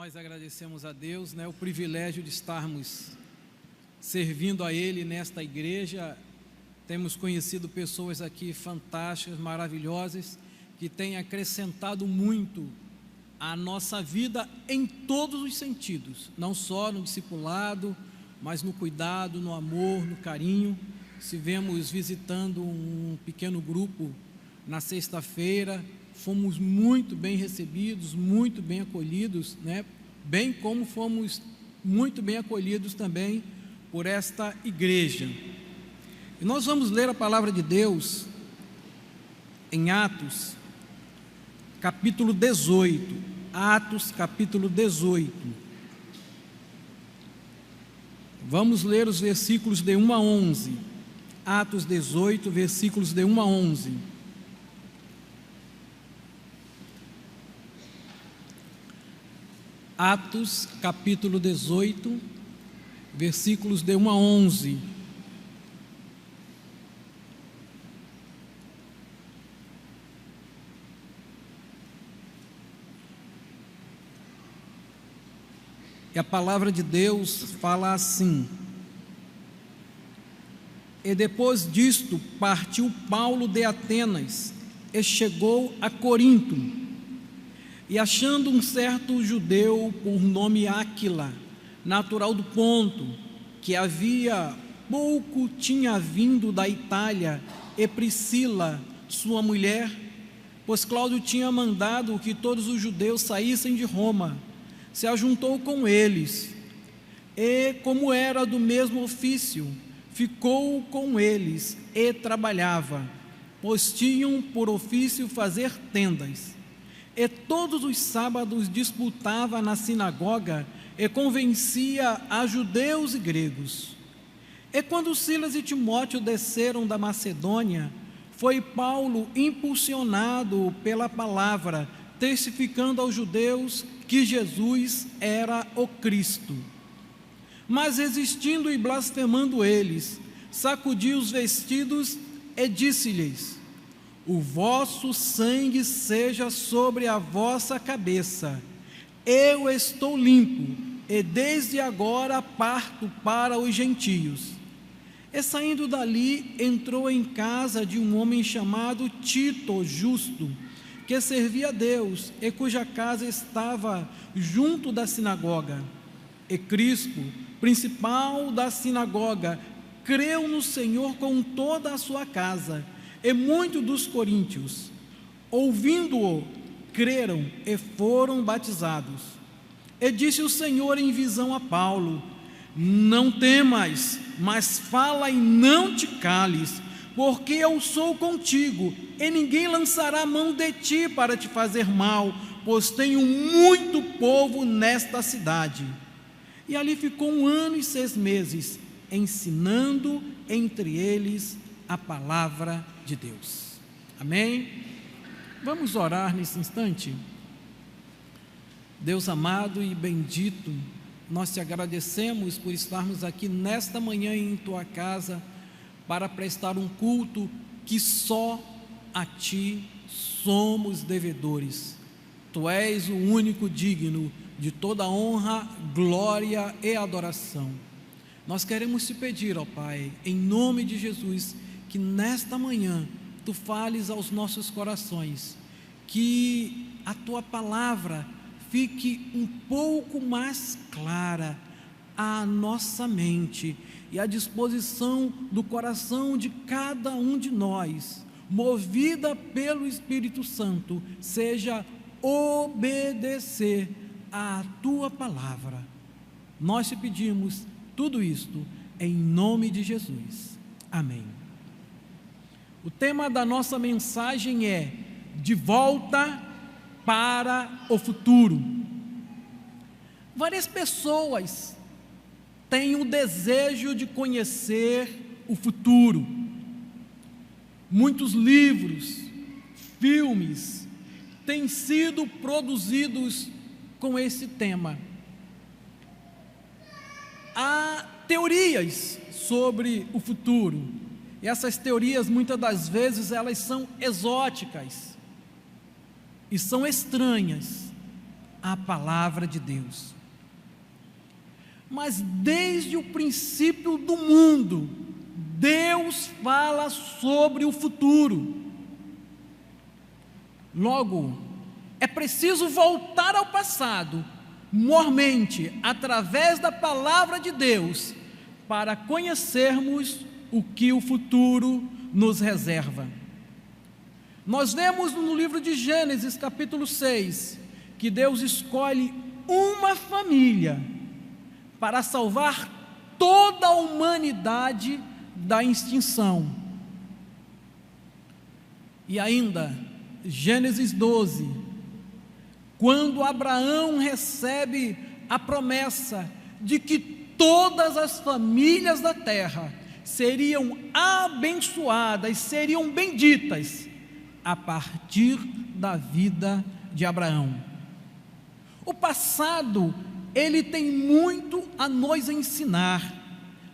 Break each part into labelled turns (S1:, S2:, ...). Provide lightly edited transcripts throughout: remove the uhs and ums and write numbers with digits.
S1: Nós agradecemos a Deus, o privilégio de estarmos servindo a Ele nesta igreja. Temos conhecido pessoas aqui fantásticas, maravilhosas, que têm acrescentado muito à nossa vida em todos os sentidos, não só no discipulado, mas no cuidado, no amor, no carinho. Estivemos visitando um pequeno grupo na sexta-feira, fomos muito bem recebidos, muito bem acolhidos, bem como fomos muito bem acolhidos também por esta igreja. E nós vamos ler a palavra de Deus em Atos, capítulo 18. Atos, capítulo 18. Vamos ler os versículos de 1 a 11. Atos 18, versículos de 1 a 11. Atos, capítulo 18, versículos de 1 a 11. E a palavra de Deus fala assim: E depois disto partiu Paulo de Atenas e chegou a Corinto. E achando um certo judeu por nome Áquila, natural do Ponto, que havia pouco tinha vindo da Itália, e Priscila, sua mulher, pois Cláudio tinha mandado que todos os judeus saíssem de Roma, se ajuntou com eles, e como era do mesmo ofício, ficou com eles e trabalhava, pois tinham por ofício fazer tendas. E todos os sábados disputava na sinagoga e convencia a judeus e gregos. E quando Silas e Timóteo desceram da Macedônia, foi Paulo impulsionado pela palavra, testificando aos judeus que Jesus era o Cristo. Mas resistindo e blasfemando eles, sacudiu os vestidos e disse-lhes: O vosso sangue seja sobre a vossa cabeça. Eu estou limpo, e desde agora parto para os gentios. E saindo dali, entrou em casa de um homem chamado Tito Justo, que servia a Deus, e cuja casa estava junto da sinagoga. E Crispo, principal da sinagoga, creu no Senhor com toda a sua casa. E muitos dos coríntios, ouvindo-o, creram e foram batizados. E disse o Senhor em visão a Paulo: Não temas, mas fala e não te cales, porque eu sou contigo, e ninguém lançará mão de ti para te fazer mal, pois tenho muito povo nesta cidade. E ali ficou 1 ano e 6 meses, ensinando entre eles a palavra de Deus. Amém? Vamos orar nesse instante. Deus amado e bendito, nós te agradecemos por estarmos aqui nesta manhã em tua casa para prestar um culto que só a ti somos devedores. Tu és o único digno de toda honra, glória e adoração. Nós queremos te pedir, ó Pai, em nome de Jesus, que nesta manhã tu fales aos nossos corações, que a tua palavra fique um pouco mais clara à nossa mente e à disposição do coração de cada um de nós, movida pelo Espírito Santo, seja obedecer à tua palavra. Nós te pedimos tudo isto em nome de Jesus. Amém. O tema da nossa mensagem é De Volta para o Futuro. Várias pessoas têm o desejo de conhecer o futuro. Muitos livros, filmes têm sido produzidos com esse tema. Há teorias sobre o futuro. E essas teorias, muitas das vezes, elas são exóticas e são estranhas. a palavra de Deus. Mas desde o princípio do mundo, Deus fala sobre o futuro. Logo, é preciso voltar ao passado, mormente, através da palavra de Deus, para conhecermos o que o futuro nos reserva. Nós vemos no livro de Gênesis, capítulo 6, que Deus escolhe uma família para salvar toda a humanidade da extinção. E ainda, Gênesis 12, quando Abraão recebe a promessa de que todas as famílias da terra seriam abençoadas, seriam benditas a partir da vida de Abraão. O passado, ele tem muito a nos ensinar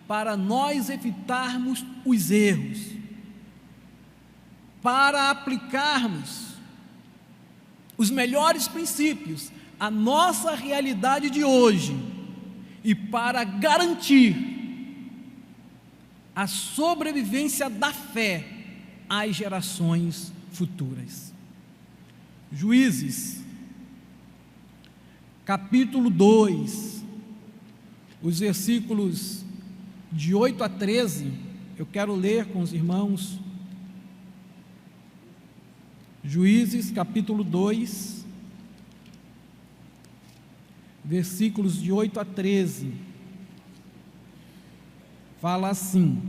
S1: para nós evitarmos os erros, para aplicarmos os melhores princípios à nossa realidade de hoje e para garantir a sobrevivência da fé às gerações futuras. Juízes, capítulo 2, os versículos de 8 a 13, eu quero ler com os irmãos. Juízes, capítulo 2, versículos de 8 a 13, fala assim: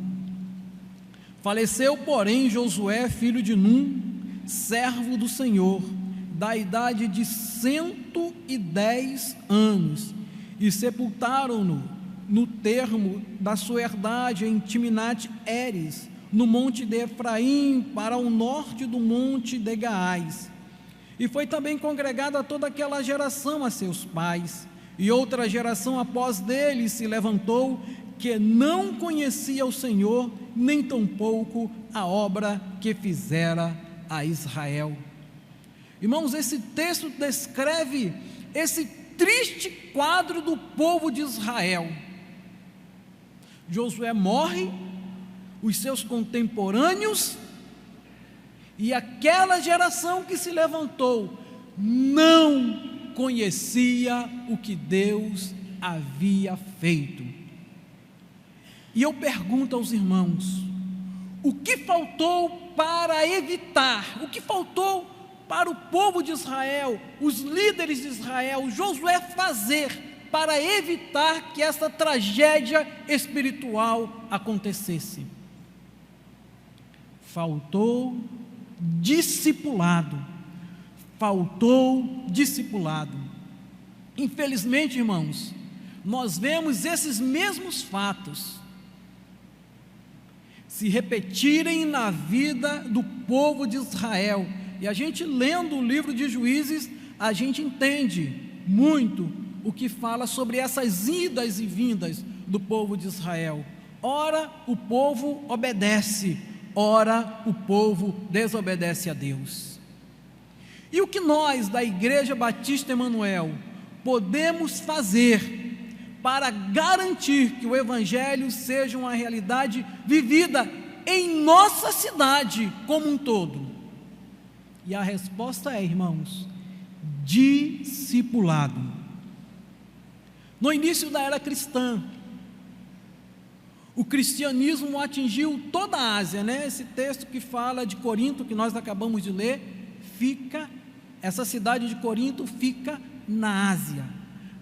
S1: faleceu, porém, Josué, filho de Num, servo do Senhor, da idade de 110 anos, e sepultaram-no no termo da sua herdade em Timnat-Heres, no monte de Efraim, para o norte do monte de Gaás. E foi também congregada toda aquela geração a seus pais, e outra geração após dele se levantou, que não conhecia o Senhor, nem tampouco a obra que fizera a Israel. Irmãos, esse texto descreve esse triste quadro do povo de Israel. Josué morre, os seus contemporâneos e aquela geração que se levantou não conhecia o que Deus havia feito. E eu pergunto aos irmãos: o que faltou para evitar, o que faltou para o povo de Israel, os líderes de Israel, Josué fazer para evitar que essa tragédia espiritual acontecesse? Faltou discipulado. Faltou discipulado. Infelizmente, irmãos, nós vemos esses mesmos fatos se repetirem na vida do povo de Israel. E a gente, lendo o livro de Juízes, a gente entende muito o que fala sobre essas idas e vindas do povo de Israel. Ora o povo obedece, ora o povo desobedece a Deus. E o que nós da Igreja Batista Emanuel podemos fazer para garantir que o Evangelho seja uma realidade vivida em nossa cidade como um todo? E a resposta é, irmãos, discipulado. No início da era cristã, o cristianismo atingiu toda a Ásia, né? Esse texto que fala de Corinto, que nós acabamos de ler, essa cidade de Corinto fica na Ásia.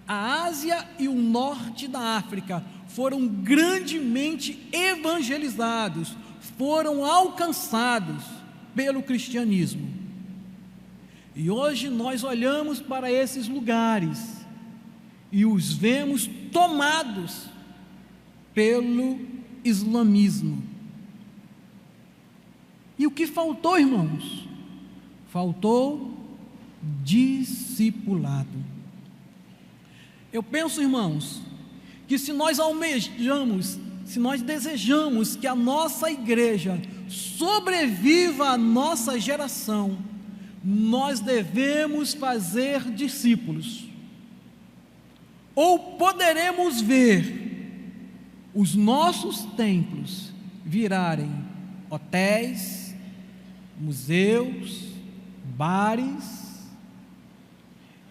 S1: A Ásia e o norte da África foram grandemente evangelizados, foram alcançados pelo cristianismo. E hoje nós olhamos para esses lugares e os vemos tomados pelo islamismo. E o que faltou, irmãos? Faltou discipulado. Eu penso, irmãos, que se nós almejamos, se nós desejamos que a nossa igreja sobreviva à nossa geração, nós devemos fazer discípulos, ou poderemos ver os nossos templos virarem hotéis, museus, bares.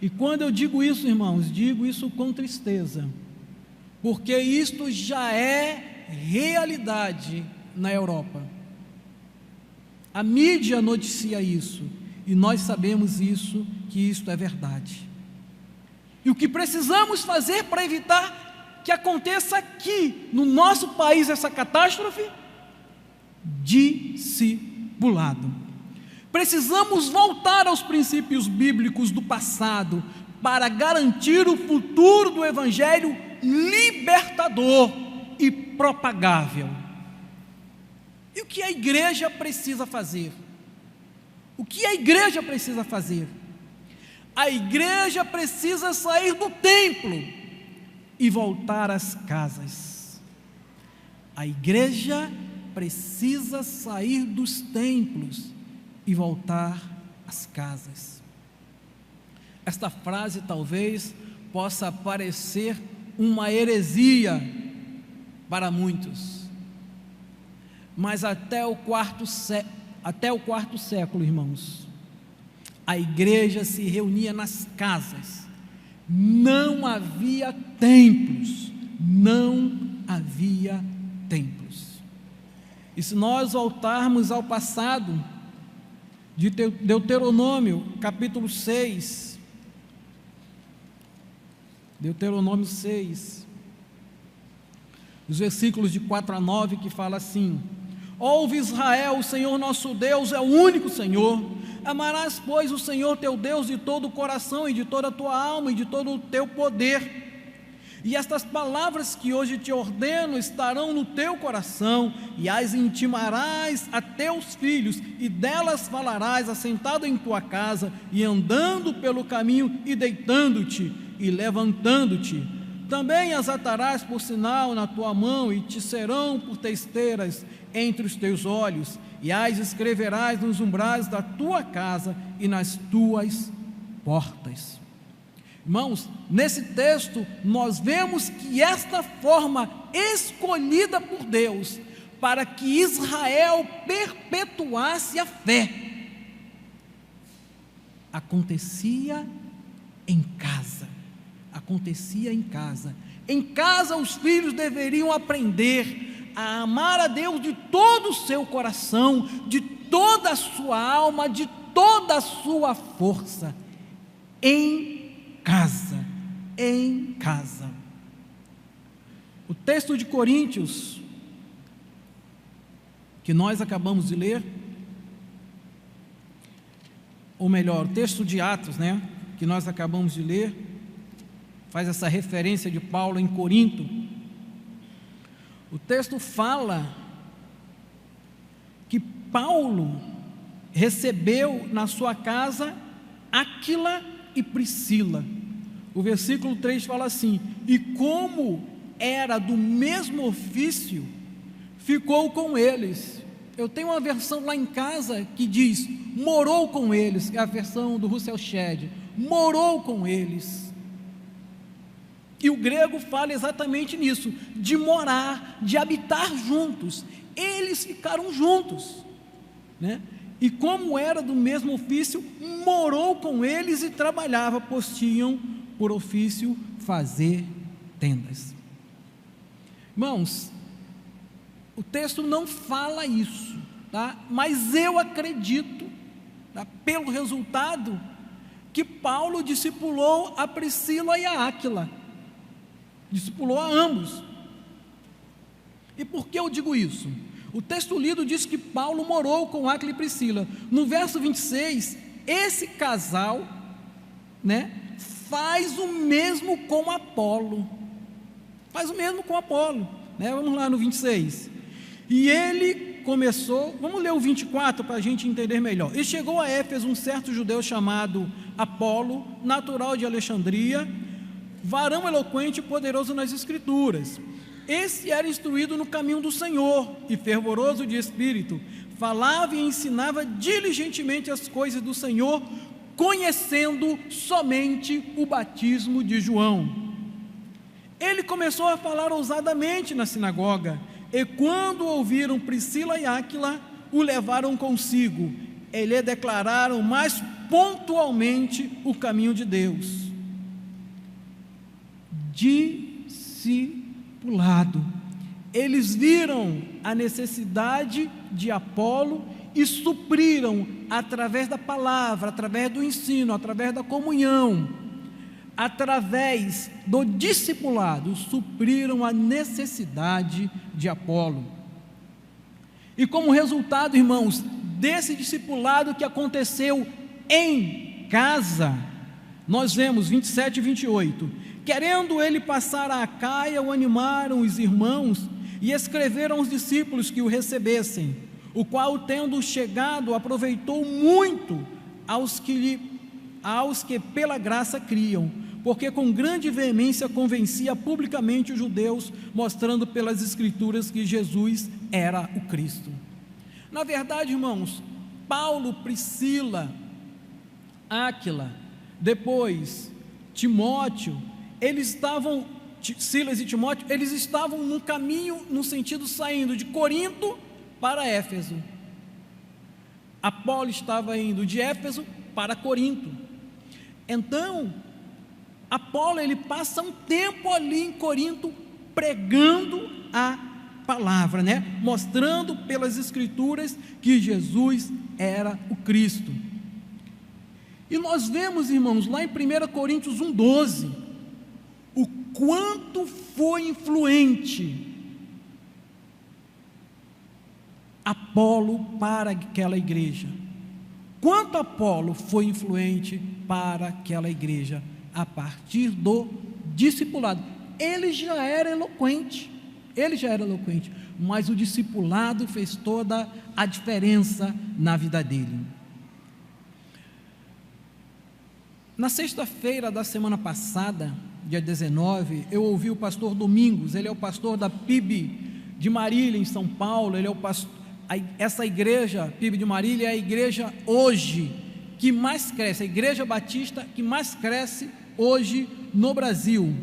S1: E quando eu digo isso, irmãos, digo isso com tristeza, porque isto já é realidade na Europa. A mídia noticia isso, e nós sabemos isso, que isto é verdade. E o que precisamos fazer para evitar que aconteça aqui, no nosso país, essa catástrofe? Discipulado. Precisamos voltar aos princípios bíblicos do passado, para garantir o futuro do Evangelho libertador e propagável. E o que a igreja precisa fazer? O que a igreja precisa fazer? A igreja precisa sair do templo e voltar às casas. A igreja precisa sair dos templos e voltar às casas. Esta frase talvez possa parecer uma heresia para muitos, mas até o quarto século, irmãos, a igreja se reunia nas casas, não havia templos, E se nós voltarmos ao passado, de Deuteronômio, capítulo 6, Deuteronômio 6, os versículos de 4 a 9, que fala assim: ouve Israel, o Senhor nosso Deus é o único Senhor. Amarás, pois, o Senhor teu Deus de todo o coração e de toda a tua alma e de todo o teu poder. E estas palavras que hoje te ordeno estarão no teu coração, e as intimarás a teus filhos, e delas falarás assentado em tua casa, e andando pelo caminho, e deitando-te, e levantando-te. Também as atarás por sinal na tua mão, e te serão por testeiras entre os teus olhos, e as escreverás nos umbrais da tua casa e nas tuas portas. Irmãos, nesse texto nós vemos que esta forma escolhida por Deus para que Israel perpetuasse a fé acontecia em casa. Em casa os filhos deveriam aprender a amar a Deus de todo o seu coração, de toda a sua alma, de toda a sua força, em casa. O texto de Coríntios, que nós acabamos de ler, ou melhor, o texto de Atos, que nós acabamos de ler, faz essa referência de Paulo em Corinto. O texto fala que Paulo recebeu na sua casa Áquila e Priscila. O versículo 3 fala assim: e como era do mesmo ofício, ficou com eles. Eu tenho uma versão lá em casa que diz morou com eles, é a versão do Russell Shedd, morou com eles. E o grego fala exatamente nisso, de morar, de habitar juntos. Eles ficaram juntos, E como era do mesmo ofício, morou com eles e trabalhava, pois tinham por ofício fazer tendas. Irmãos, o texto não fala isso, mas eu acredito, pelo resultado, que Paulo discipulou a Priscila e a Áquila, discipulou a ambos. E por que eu digo isso? O texto lido diz que Paulo morou com Áquila e Priscila. No verso 26, esse casal, faz o mesmo com Apolo. Vamos lá no 26. E ele começou, vamos ler o 24 para a gente entender melhor. E chegou a Éfeso um certo judeu chamado Apolo, natural de Alexandria, varão eloquente e poderoso nas Escrituras. Esse era instruído no caminho do Senhor e fervoroso de espírito, falava e ensinava diligentemente as coisas do Senhor, conhecendo somente o batismo de João. Ele começou a falar ousadamente na sinagoga, e quando ouviram Priscila e Áquila, o levaram consigo, e lhe declararam mais pontualmente o caminho de Deus. Discipulado. Eles viram a necessidade de Apolo e supriram através da palavra, através do ensino, através da comunhão, através do discipulado, supriram a necessidade de Apolo. E como resultado, irmãos, desse discipulado que aconteceu em casa, nós vemos 27 e 28, querendo ele passar a Acaia, o animaram os irmãos e escreveram aos discípulos que o recebessem, o qual, tendo chegado, aproveitou muito aos que pela graça criam, porque com grande veemência convencia publicamente os judeus, mostrando pelas escrituras que Jesus era o Cristo. Na verdade, irmãos, Paulo, Priscila, Áquila, depois Timóteo, Silas e Timóteo, eles estavam no caminho, no sentido saindo de Corinto para Éfeso. Apolo estava indo de Éfeso para Corinto. Então, Apolo, ele passa um tempo ali em Corinto pregando a palavra, mostrando pelas escrituras que Jesus era o Cristo. E nós vemos, irmãos, lá em 1 Coríntios 1,12, o quanto foi influente Apolo para aquela igreja. Quanto Apolo foi influente para aquela igreja a partir do discipulado. Ele já era eloquente, mas o discipulado fez toda a diferença na vida dele. Na sexta-feira da semana passada, dia 19, eu ouvi o pastor Domingos, ele é o pastor da PIB de Marília, em São Paulo, ele é o pastor. Essa igreja, PIB de Marília, é a igreja hoje que mais cresce, a igreja batista que mais cresce hoje no Brasil.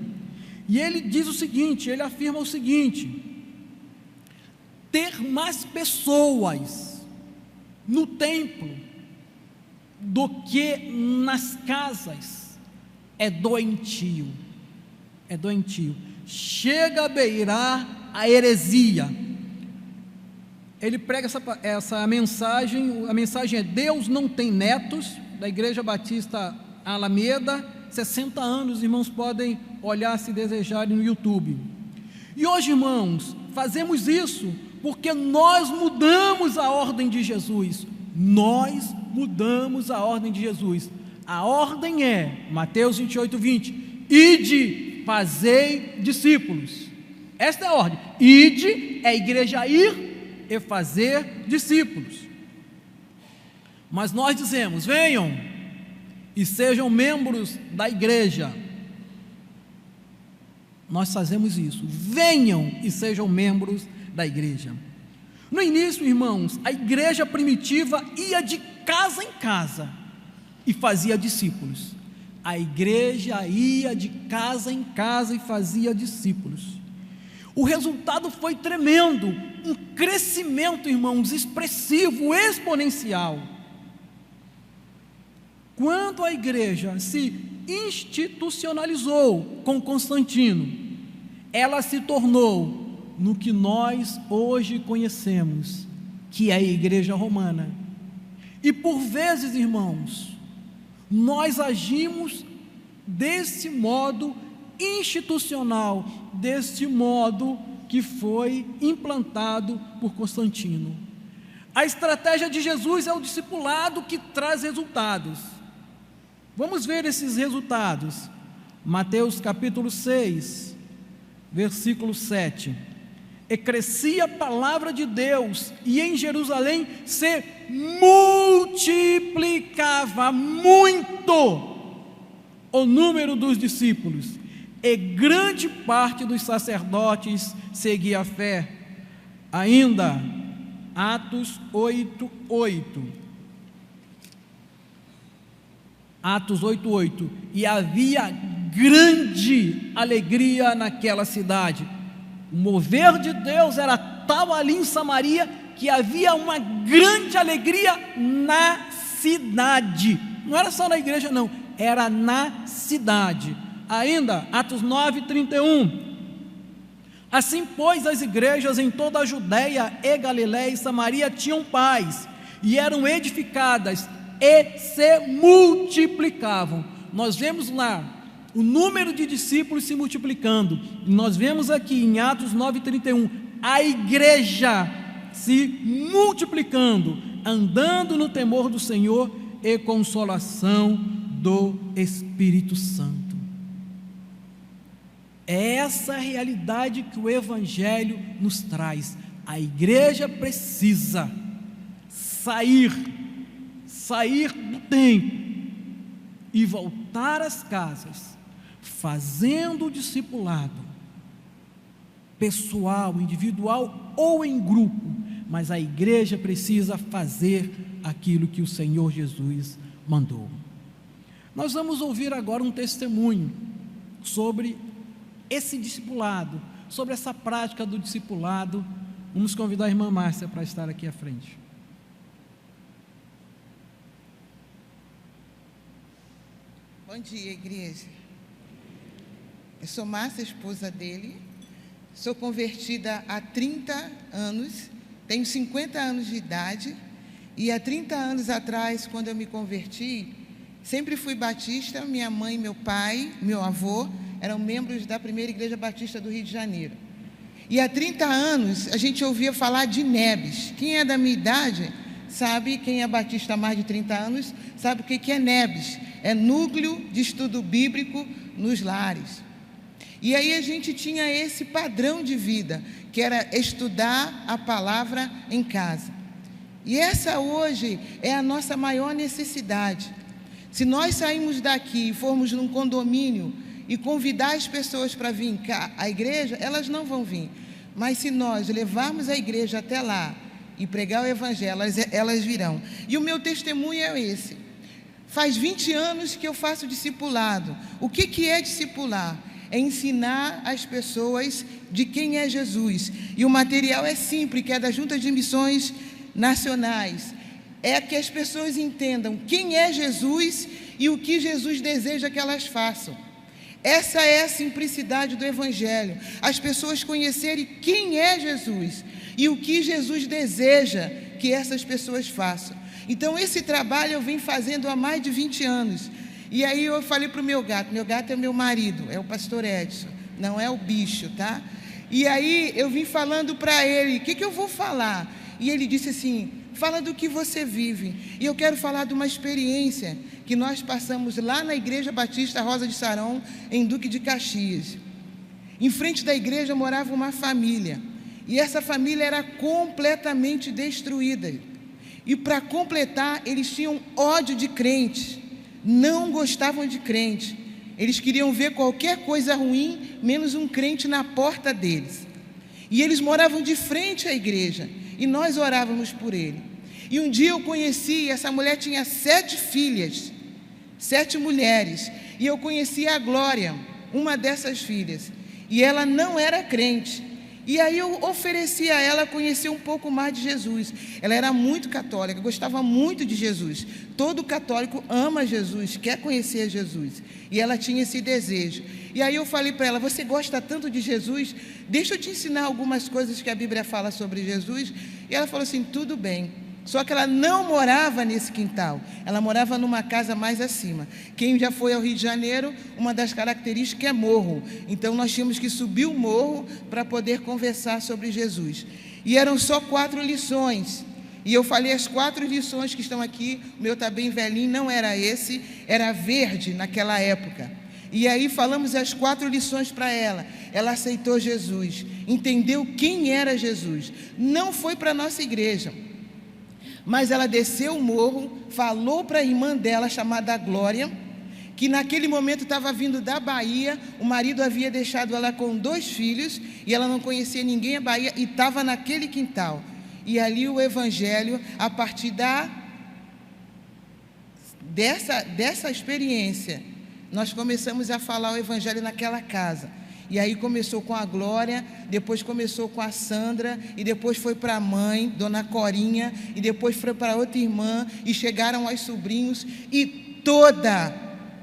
S1: E ele diz o seguinte, ele afirma o seguinte: ter mais pessoas no templo do que nas casas é doentio, chega a beirar a heresia. Ele prega essa mensagem, a mensagem é: Deus não tem netos, da Igreja Batista Alameda, 60 anos, irmãos podem olhar se desejarem no YouTube. E hoje, irmãos, fazemos isso porque nós mudamos a ordem de Jesus. A ordem é, Mateus 28:20, ide, fazei discípulos. Esta é a ordem. Ide é a igreja ir e fazer discípulos. Mas nós dizemos: venham e sejam membros da igreja. Nós fazemos isso: venham e sejam membros da igreja. No início, irmãos, a igreja primitiva ia de casa em casa e fazia discípulos. A igreja ia de casa em casa e fazia discípulos. O resultado foi tremendo, um crescimento, irmãos, expressivo, exponencial. Quando a igreja se institucionalizou com Constantino, ela se tornou no que nós hoje conhecemos, que é a igreja romana. E por vezes, irmãos, nós agimos desse modo institucional, deste modo que foi implantado por Constantino. A estratégia de Jesus é o discipulado que traz resultados. Vamos ver esses resultados. Mateus capítulo 6, versículo 7. E crescia a palavra de Deus, e em Jerusalém se multiplicava muito o número dos discípulos, e grande parte dos sacerdotes seguia a fé. Ainda Atos 8:8. Atos 8:8. E havia grande alegria naquela cidade. O mover de Deus era tal ali em Samaria que havia uma grande alegria na cidade. Não era só na igreja, não, era na cidade. Ainda, Atos 9:31. Assim, pois, as igrejas em toda a Judéia e Galiléia e Samaria tinham paz, e eram edificadas e se multiplicavam. Nós vemos lá o número de discípulos se multiplicando. Nós vemos aqui em Atos 9:31 a igreja se multiplicando, andando no temor do Senhor e consolação do Espírito Santo. É essa a realidade que o Evangelho nos traz. A igreja precisa sair do templo e voltar às casas, fazendo o discipulado pessoal, individual ou em grupo, mas a igreja precisa fazer aquilo que o Senhor Jesus mandou. Nós vamos ouvir agora um testemunho sobre esse discipulado, sobre essa prática do discipulado. Vamos convidar a irmã Márcia para estar aqui à frente.
S2: Bom dia, igreja. Eu sou Márcia, esposa dele. Sou convertida há 30 anos, tenho 50 anos de idade, e há 30 anos atrás, quando eu me converti, sempre fui batista. Minha mãe, meu pai, meu avô eram membros da primeira igreja batista do Rio de Janeiro. E há 30 anos a gente ouvia falar de NEBs. Quem é da minha idade sabe, quem é batista há mais de 30 anos, sabe o que é NEBs. É Núcleo de Estudo Bíblico nos Lares. E aí a gente tinha esse padrão de vida, que era estudar a palavra em casa. E essa hoje é a nossa maior necessidade. Se nós sairmos daqui e formos num condomínio e convidar as pessoas para vir cá à igreja, elas não vão vir. Mas se nós levarmos a igreja até lá e pregar o evangelho, elas virão. E o meu testemunho é esse. Faz 20 anos que eu faço discipulado. O que é discipular? É ensinar as pessoas de quem é Jesus. E o material é simples, que é da Junta de Missões Nacionais. É que as pessoas entendam quem é Jesus e o que Jesus deseja que elas façam. Essa é a simplicidade do Evangelho. As pessoas conhecerem quem é Jesus e o que Jesus deseja que essas pessoas façam. Então, esse trabalho eu venho fazendo há mais de 20 anos. E aí eu falei para o meu gato é meu marido, é o pastor Edson, não é o bicho, tá? E aí eu vim falando para ele, o que eu vou falar? E ele disse assim, fala do que você vive. E eu quero falar de uma experiência que nós passamos lá na Igreja Batista Rosa de Saron, em Duque de Caxias. Em frente da igreja morava uma família, e essa família era completamente destruída. E para completar, eles tinham ódio de crente, não gostavam de crente. Eles queriam ver qualquer coisa ruim, menos um crente na porta deles. E eles moravam de frente à igreja, e nós orávamos por ele. E um dia eu conheci, essa mulher tinha 7 filhas, 7 mulheres, e eu conheci a Glória, uma dessas filhas, e ela não era crente. E aí eu ofereci a ela conhecer um pouco mais de Jesus. Ela era muito católica, gostava muito de Jesus. Todo católico ama Jesus, quer conhecer Jesus. E ela tinha esse desejo. E aí eu falei para ela, você gosta tanto de Jesus? Deixa eu te ensinar algumas coisas que a Bíblia fala sobre Jesus. E ela falou assim, tudo bem. Só que ela não morava nesse quintal, ela morava numa casa mais acima. Quem já foi ao Rio de Janeiro, uma das características é morro. Então nós tínhamos que subir o morro para poder conversar sobre Jesus. E eram só 4 lições. E eu falei as 4 lições que estão aqui, o meu está bem velhinho, não era esse, era verde naquela época. E aí falamos as 4 lições para ela. Ela aceitou Jesus, entendeu quem era Jesus. Não foi para a nossa igreja, mas ela desceu o morro, falou para a irmã dela, chamada Glória, que naquele momento estava vindo da Bahia, o marido havia deixado ela com 2 filhos, e ela não conhecia ninguém na Bahia, e estava naquele quintal. E ali o Evangelho, a partir dessa experiência, nós começamos a falar o Evangelho naquela casa. E aí começou com a Glória, depois começou com a Sandra, e depois foi para a mãe, Dona Corinha, e depois foi para outra irmã, e chegaram aos sobrinhos, e toda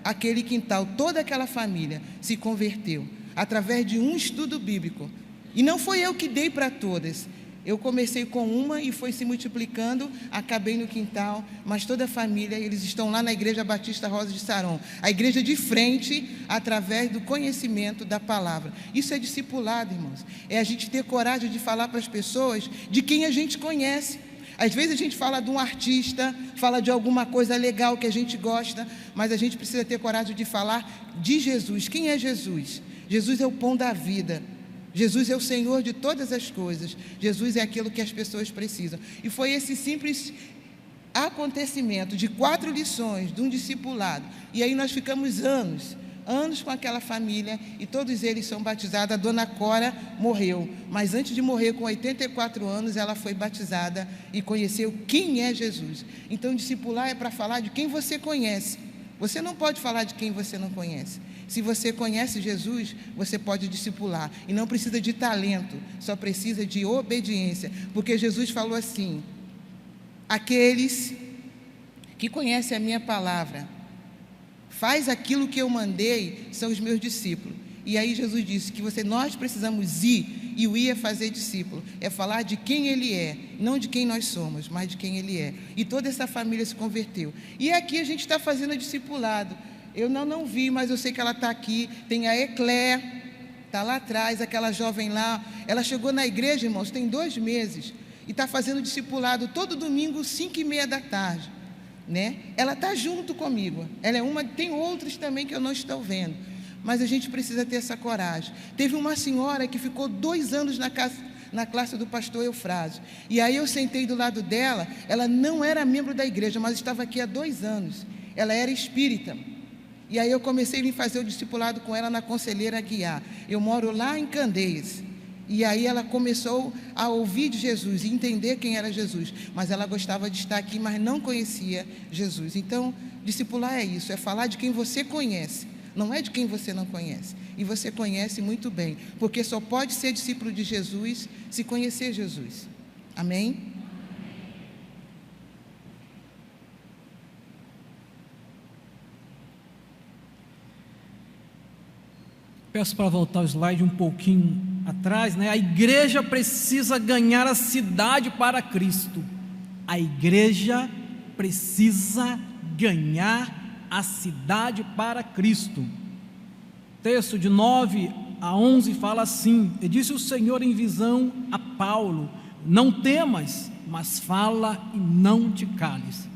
S2: aquele quintal, toda aquela família se converteu, através de um estudo bíblico. E não foi eu que dei para todas. Eu comecei com uma e foi se multiplicando, acabei no quintal, mas toda a família, eles estão lá na Igreja Batista Rosa de Saron, a igreja de frente, através do conhecimento da palavra. Isso é discipulado, irmãos. É a gente ter coragem de falar para as pessoas de quem a gente conhece. Às vezes a gente fala de um artista, fala de alguma coisa legal que a gente gosta, mas a gente precisa ter coragem de falar de Jesus. Quem é Jesus? Jesus é o pão da vida. Jesus é o Senhor de todas as coisas. Jesus é aquilo que as pessoas precisam. E foi esse simples acontecimento de 4 lições de um discipulado. E aí nós ficamos anos com aquela família, e todos eles são batizados. A Dona Cora morreu, mas antes de morrer, com 84 anos, ela foi batizada e conheceu quem é Jesus. Então, discipular é para falar de quem você conhece. Você não pode falar de quem você não conhece. Se você conhece Jesus, você pode discipular. E não precisa de talento, só precisa de obediência. Porque Jesus falou assim: aqueles que conhecem a minha palavra, faz aquilo que eu mandei, são os meus discípulos. E aí Jesus disse que nós precisamos ir, e o ir é fazer discípulo, é falar de quem Ele é, não de quem nós somos, mas de quem Ele é. E toda essa família se converteu. E aqui a gente está fazendo discipulado. Eu não vi, mas eu sei que ela está aqui. Tem a Eclair, está lá atrás, aquela jovem lá. Ela chegou na igreja, irmãos, tem 2 meses, e está fazendo discipulado todo domingo, 5h30 da tarde, né? Ela está junto comigo. Ela é uma, tem outras também que eu não estou vendo, mas a gente precisa ter essa coragem. Teve uma senhora que ficou 2 anos na classe do pastor Eufrásio, e aí eu sentei do lado dela. Ela não era membro da igreja, mas estava aqui há 2 anos. Ela era espírita. E aí eu comecei a vir fazer o discipulado com ela na Conselheira Aguiar. Eu moro lá em Candeias. E aí ela começou a ouvir de Jesus e entender quem era Jesus. Mas ela gostava de estar aqui, mas não conhecia Jesus. Então, discipular é isso, é falar de quem você conhece, não é de quem você não conhece. E você conhece muito bem, porque só pode ser discípulo de Jesus se conhecer Jesus. Amém?
S1: Peço para voltar o slide um pouquinho atrás, né? A igreja precisa ganhar a cidade para Cristo. A igreja precisa ganhar a cidade para Cristo. O texto de 9 a 11 fala assim: e disse o Senhor em visão a Paulo: não temas, mas fala e não te cales.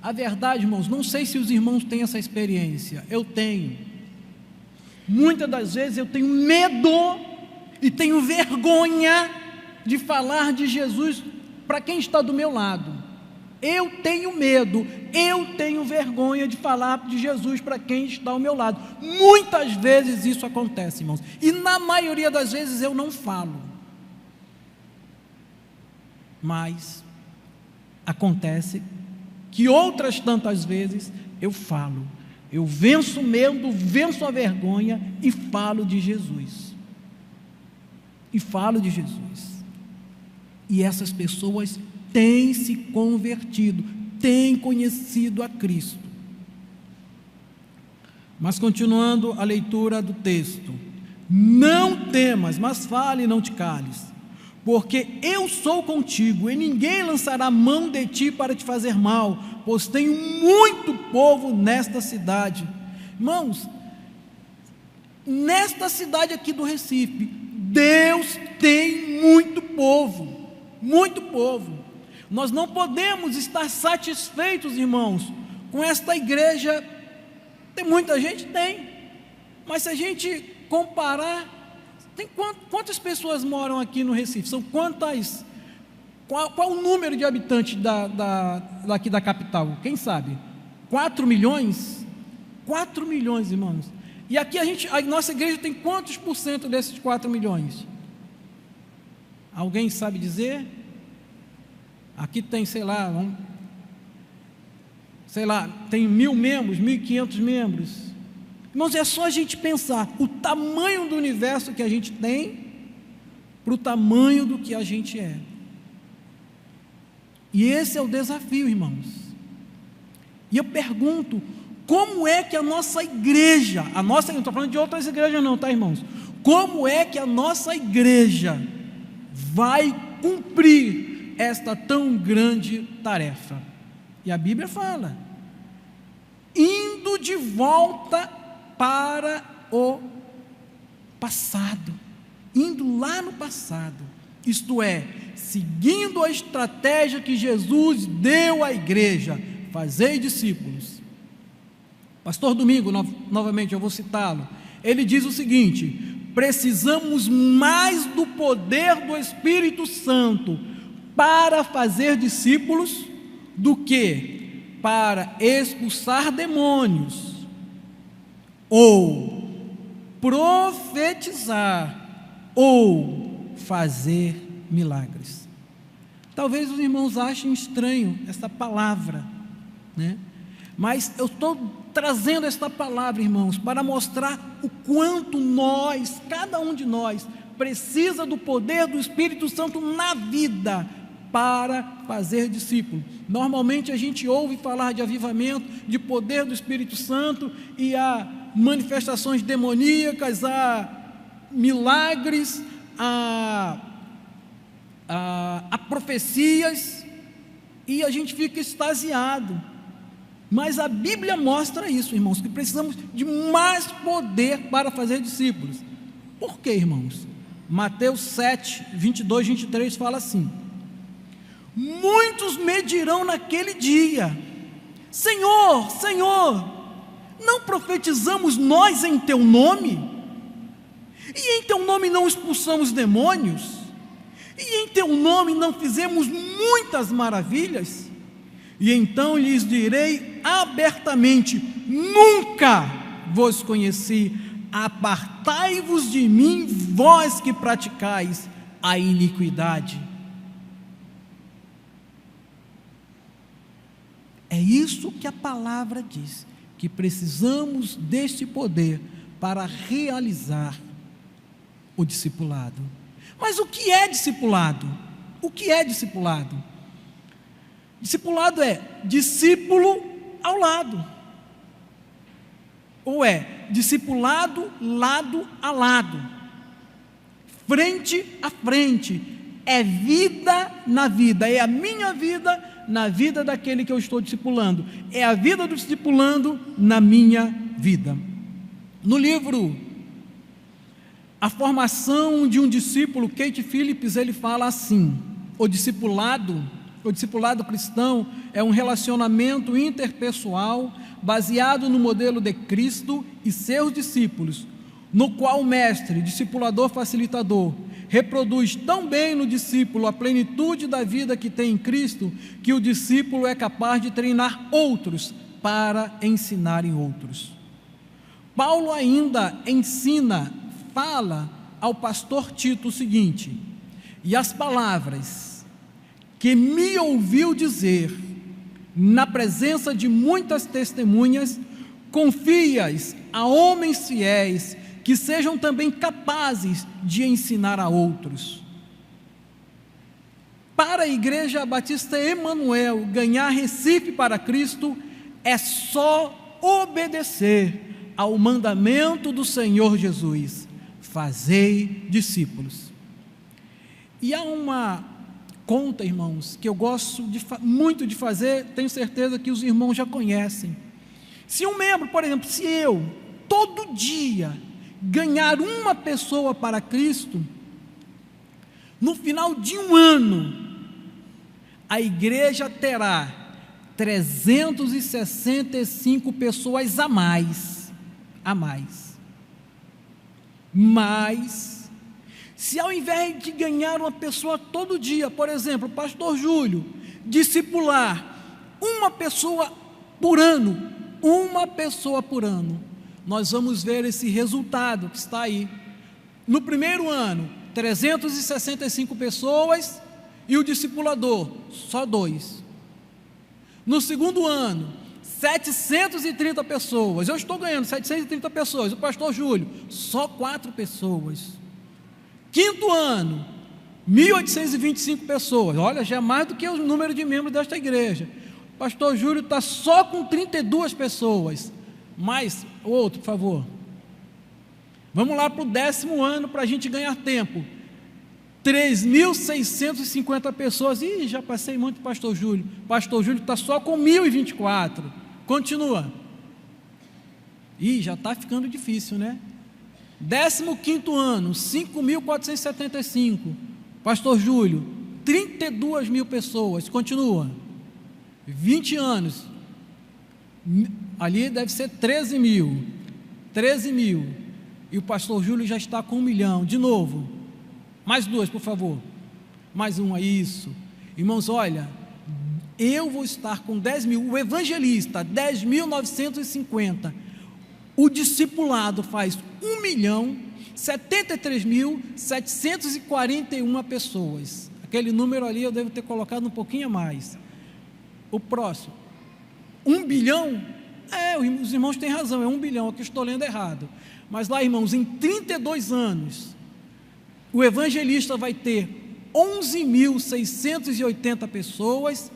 S1: A verdade, irmãos, não sei se os irmãos têm essa experiência. Eu tenho. Muitas das vezes eu tenho medo e tenho vergonha de falar de Jesus para quem está do meu lado. Eu tenho medo, eu tenho vergonha de falar de Jesus para quem está ao meu lado. Muitas vezes isso acontece, irmãos, e na maioria das vezes eu não falo. Mas acontece que outras tantas vezes eu falo. Eu venço o medo, venço a vergonha e falo de Jesus. E falo de Jesus. E essas pessoas têm se convertido, têm conhecido a Cristo. Mas continuando a leitura do texto: não temas, mas fale e não te cales, porque eu sou contigo, e ninguém lançará mão de ti para te fazer mal, pois tenho muito povo nesta cidade. Irmãos, nesta cidade aqui do Recife, Deus tem muito povo, muito povo. Nós não podemos estar satisfeitos, irmãos, com esta igreja. Tem muita gente? Tem, mas se a gente comparar, quantas pessoas moram aqui no Recife? São quantas? Qual o número de habitantes daqui da capital? Quem sabe? 4 milhões? 4 milhões, irmãos. E aqui a nossa igreja tem quantos por cento desses 4 milhões? Alguém sabe dizer? Aqui tem, sei lá, tem 1.000 membros, 1.500 membros. Irmãos, é só a gente pensar o tamanho do universo que a gente tem para o tamanho do que a gente é. E esse é o desafio, irmãos. E eu pergunto, como é que a nossa igreja, não estou falando de outras igrejas não, tá, irmãos? Como é que a nossa igreja vai cumprir esta tão grande tarefa? E a Bíblia fala, indo de volta para o passado, indo lá no passado, isto é, seguindo a estratégia que Jesus deu à igreja, fazei discípulos. Pastor Domingo, novamente eu vou citá-lo, ele diz o seguinte: precisamos mais do poder do Espírito Santo para fazer discípulos do que para expulsar demônios, ou profetizar, ou fazer milagres. Talvez os irmãos achem estranho essa palavra, né? Mas eu estou trazendo esta palavra, irmãos, para mostrar o quanto nós, cada um de nós, precisa do poder do Espírito Santo na vida para fazer discípulo. Normalmente a gente ouve falar de avivamento, de poder do Espírito Santo, e há manifestações demoníacas, há milagres, há profecias, e a gente fica extasiado. Mas a Bíblia mostra isso, irmãos, que precisamos de mais poder para fazer discípulos. Por quê, irmãos? Mateus 7, 22, 23 fala assim: muitos me dirão naquele dia: Senhor, Senhor, não profetizamos nós em teu nome? E em teu nome não expulsamos demônios? E em teu nome não fizemos muitas maravilhas? E então lhes direi abertamente: nunca vos conheci, apartai-vos de mim, vós que praticais a iniquidade. É isso que a palavra diz, que precisamos deste poder para realizar o discipulado. Mas o que é discipulado? O que é discipulado? Discipulado é discípulo ao lado, ou é discipulado lado a lado, frente a frente, é vida na vida, é a minha vida na vida daquele que eu estou discipulando, é a vida do discipulando na minha vida. No livro A Formação de um Discípulo, Kate Phillips, ele fala assim: o discipulado cristão é um relacionamento interpessoal baseado no modelo de Cristo e seus discípulos, no qual o mestre, discipulador facilitador, reproduz tão bem no discípulo a plenitude da vida que tem em Cristo, que o discípulo é capaz de treinar outros para ensinarem outros. Paulo ainda fala ao pastor Tito o seguinte: e as palavras que me ouviu dizer na presença de muitas testemunhas, confia-as a homens fiéis, que sejam também capazes de ensinar a outros. Para a Igreja Batista Emanuel ganhar Recife para Cristo, é só obedecer ao mandamento do Senhor Jesus: fazei discípulos. E há uma conta, irmãos, que eu gosto muito de fazer, tenho certeza que os irmãos já conhecem. Se um membro, por exemplo, se eu, todo dia, ganhar uma pessoa para Cristo, no final de um ano, a igreja terá 365 pessoas a mais. Mas, se ao invés de ganhar uma pessoa todo dia, por exemplo, o pastor Júlio, discipular uma pessoa por ano, nós vamos ver esse resultado que está aí. No primeiro ano, 365 pessoas, e o discipulador, só 2. No segundo ano, 730 pessoas. Eu estou ganhando 730 pessoas. O pastor Júlio, só 4 pessoas. Quinto ano, 1.825 pessoas. Olha, já é mais do que o número de membros desta igreja. O pastor Júlio está só com 32 pessoas. Mais outro, por favor. Vamos lá para o 10º ano, para a gente ganhar tempo. 3.650 pessoas. Ih, já passei muito, pastor Júlio. Pastor Júlio está só com 1.024. Continua. Ih, já está ficando difícil, né? 15º ano, 5.475. Pastor Júlio, 32.000 pessoas. Continua. 20 anos. Ali deve ser 13.000. 13.000. E o pastor Júlio já está com 1 milhão. De novo. Mais 2, por favor. Mais 1, isso. Irmãos, olha, eu vou estar com 10.000. O evangelista, 10.950. O discipulado faz 1.073.741 pessoas. Aquele número ali eu devo ter colocado um pouquinho a mais. O próximo. 1 bilhão? Os irmãos têm razão, é 1 bilhão, aqui estou lendo errado. Mas lá, irmãos, em 32 anos, o evangelista vai ter 11.680 pessoas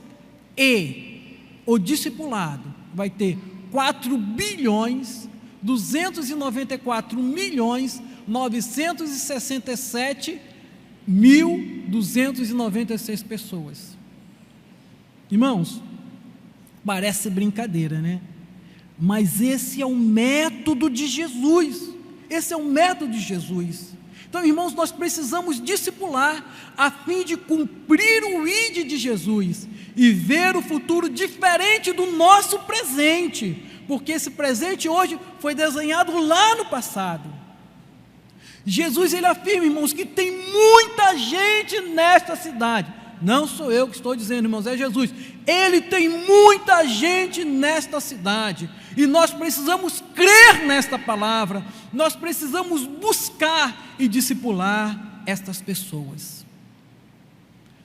S1: e o discipulado vai ter 4.294.967.296 pessoas. Irmãos, parece brincadeira, né? Mas esse é o método de Jesus. Esse é o método de Jesus. Então, irmãos, nós precisamos discipular a fim de cumprir o ID de Jesus e ver o futuro diferente do nosso presente, porque esse presente hoje foi desenhado lá no passado. Jesus, ele afirma, irmãos, que tem muita gente nesta cidade. Não sou eu que estou dizendo, irmãos, é Jesus. Ele tem muita gente nesta cidade e nós precisamos crer nesta palavra, nós precisamos buscar e discipular estas pessoas.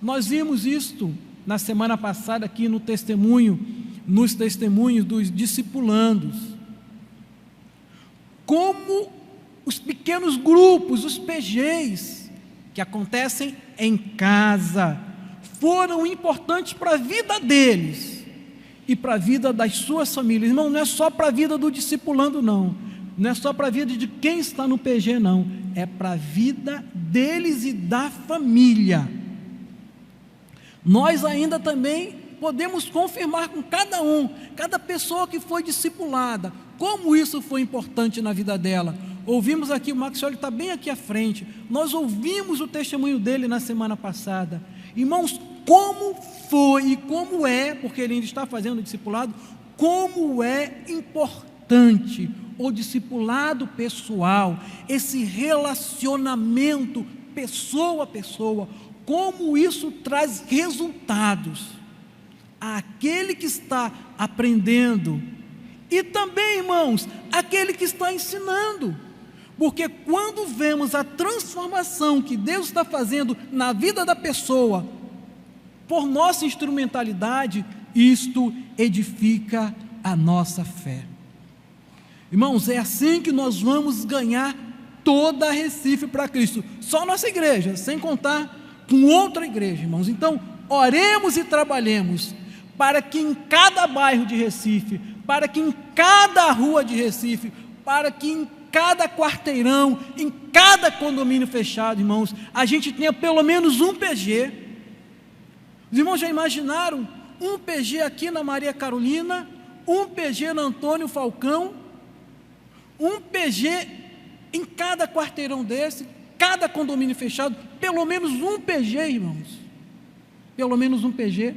S1: Nós vimos isto na semana passada aqui no testemunho, nos testemunhos dos discipulandos, como os pequenos grupos, os PGs, que acontecem em casa, foram importantes para a vida deles e para a vida das suas famílias. Irmão, não é só para a vida do discipulando, não é só para a vida de quem está no PG, não, é para a vida deles e da família. Nós ainda também podemos confirmar com cada pessoa que foi discipulada, como isso foi importante na vida dela. Ouvimos aqui, o Maxioli está bem aqui à frente, nós ouvimos o testemunho dele na semana passada. Irmãos, como foi e como é, porque ele ainda está fazendo o discipulado, como é importante o discipulado pessoal, esse relacionamento pessoa a pessoa, como isso traz resultados àquele que está aprendendo e também, irmãos, àquele que está ensinando. Porque quando vemos a transformação que Deus está fazendo na vida da pessoa, por nossa instrumentalidade, isto edifica a nossa fé. Irmãos, é assim que nós vamos ganhar toda a Recife para Cristo. Só nossa igreja, sem contar com outra igreja, irmãos. Então, oremos e trabalhemos para que em cada bairro de Recife, para que em cada rua de Recife, para que em cada quarteirão, em cada condomínio fechado, irmãos, a gente tenha pelo menos um PG. Os irmãos já imaginaram um PG aqui na Maria Carolina, um PG na Antônio Falcão, um PG em cada quarteirão desse, cada condomínio fechado, pelo menos um PG, irmãos, pelo menos um PG.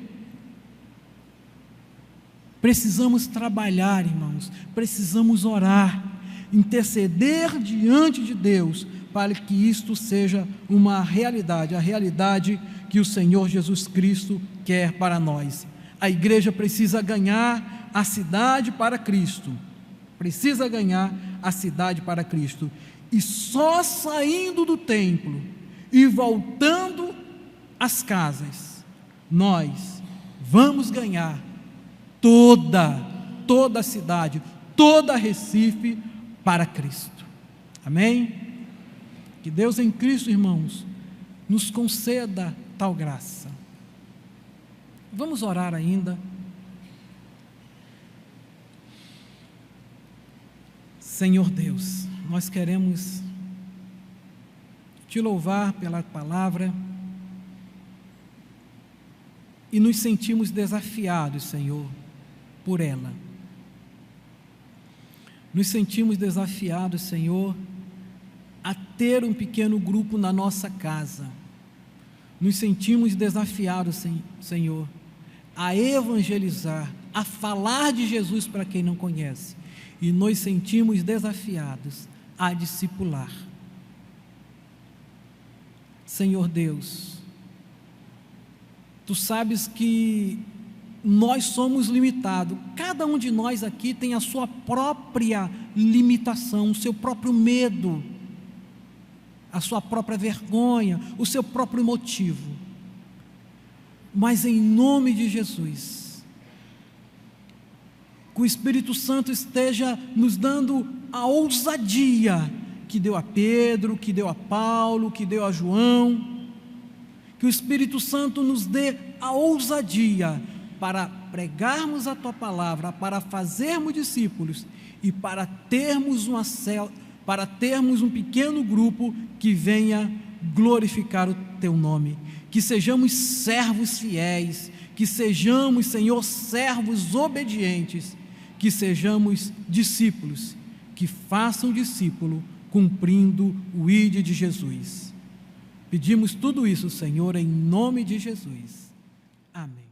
S1: Precisamos trabalhar, irmãos, precisamos orar, interceder diante de Deus, para que isto seja uma realidade, a realidade que o Senhor Jesus Cristo quer para nós. A igreja precisa ganhar a cidade para Cristo, precisa ganhar a cidade para Cristo, e só saindo do templo e voltando as casas, nós vamos ganhar toda a cidade, toda Recife para Cristo. Amém? Que Deus em Cristo, irmãos, nos conceda tal graça. Vamos orar ainda. Senhor Deus, nós queremos te louvar pela palavra e nos sentimos desafiados, Senhor, por ela. Nos sentimos desafiados, Senhor, a ter um pequeno grupo na nossa casa. Nos sentimos desafiados, Senhor, a evangelizar, a falar de Jesus para quem não conhece. E nos sentimos desafiados a discipular. Senhor Deus, Tu sabes que nós somos limitados. Cada um de nós aqui tem a sua própria limitação, o seu próprio medo, a sua própria vergonha, o seu próprio motivo. Mas em nome de Jesus, que o Espírito Santo esteja nos dando a ousadia que deu a Pedro, que deu a Paulo, que deu a João. Que o Espírito Santo nos dê a ousadia para pregarmos a Tua palavra, para fazermos discípulos e para termos um pequeno grupo que venha glorificar o Teu nome. Que sejamos servos fiéis, que sejamos, Senhor, servos obedientes, que sejamos discípulos, que façam discípulo cumprindo o ID de Jesus. Pedimos tudo isso, Senhor, em nome de Jesus. Amém.